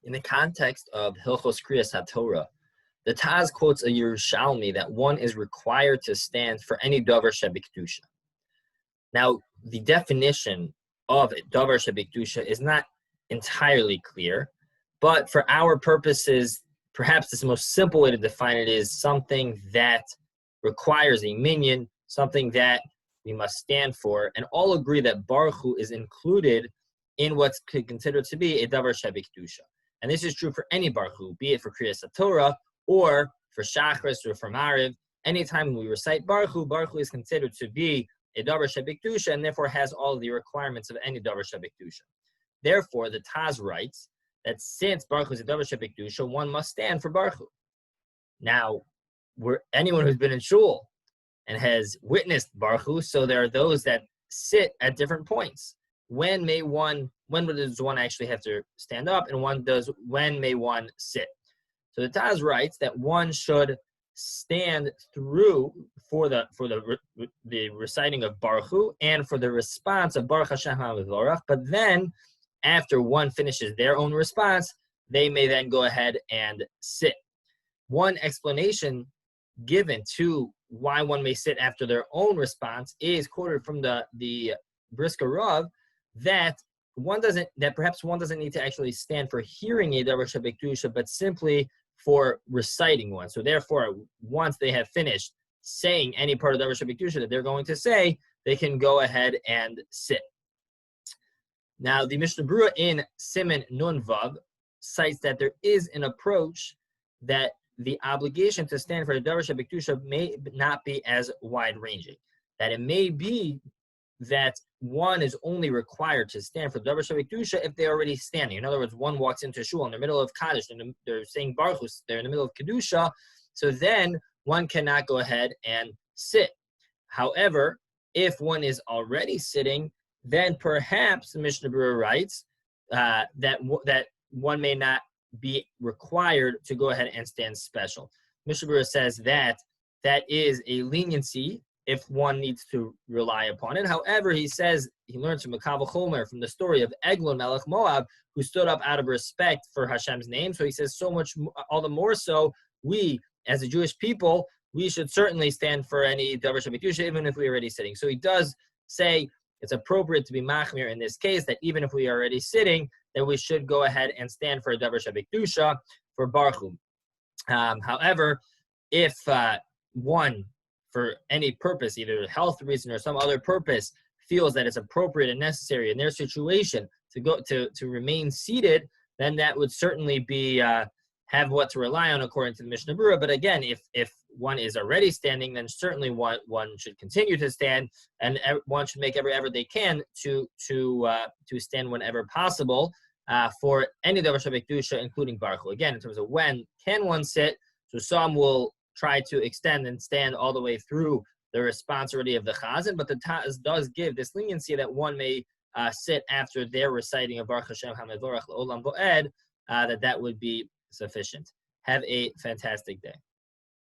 In the context of Hilchos Kriyas HaTorah, the Taz quotes a Yerushalmi that one is required to stand for any davar shebikdusha. Now, the definition of davar shebikdusha is not entirely clear, but for our purposes, perhaps the most simple way to define it is something that requires a minyan, something that we must stand for, and all agree that Borchu is included in what's considered to be a davar shebikdusha. And this is true for any Borchu, be it for Kriyas HaTorah or for Shachris or for Mariv. Anytime we recite Borchu is considered to be a davar shebikdusha and therefore has all the requirements of any davar shebikdusha. Therefore, the Taz writes that since Borchu is a davar shebikdusha, one must stand for Borchu. Now, anyone who's been in shul and has witnessed Borchu, so there are those that sit at different points. When does one actually have to stand up, and when may one sit? So the Taz writes that one should stand through for the reciting of Borchu and for the response of Baruch Hashem HaMevorach, but then after one finishes their own response, they may then go ahead and sit. One explanation given to why one may sit after their own response is quoted from the Brisker Rav that perhaps one doesn't need to actually stand for hearing a davar shebikdusha, but simply for reciting one. So therefore, once they have finished saying any part of davar shebikdusha that they're going to say, they can go ahead and sit. Now, the Mishnah Berurah in Siman Nun Vav cites that there is an approach that the obligation to stand for the davar shebikdusha may not be as wide-ranging. That it may be that one is only required to stand for davar shebikdusha if they're already standing. In other words, one walks into shul in the middle of Kaddish, and they're saying Baruch, they're in the middle of Kedusha, so then one cannot go ahead and sit. However, if one is already sitting, then perhaps the Mishnah Berurah writes that one may not be required to go ahead and stand special. Mishnah Berurah says that is a leniency if one needs to rely upon it. However, he says he learns from Makav Chomer, from the story of Eglon Melech Moab, who stood up out of respect for Hashem's name. So he says so much, all the more so, we, as a Jewish people, we should certainly stand for any davar shebikdusha, even if we're already sitting. So he does say it's appropriate to be machmir in this case, that even if we are already sitting, then we should go ahead and stand for a davar shebikdusha for Borchu. However, if one, for any purpose, either health reason or some other purpose, feels that it's appropriate and necessary in their situation to remain seated, then that would certainly be have what to rely on according to the Mishnah Berurah. But again, if one is already standing, then certainly one should continue to stand, and one should make every effort they can to stand whenever possible for any davar shebikdusha, including Borchu. Again, in terms of when can one sit, so some will try to extend and stand all the way through the responsibility of the chazan, but the Taz does give this leniency that one may sit after their reciting of Baruch Hashem HaMevorach L'Olam Bo'ed, that would be sufficient. Have a fantastic day.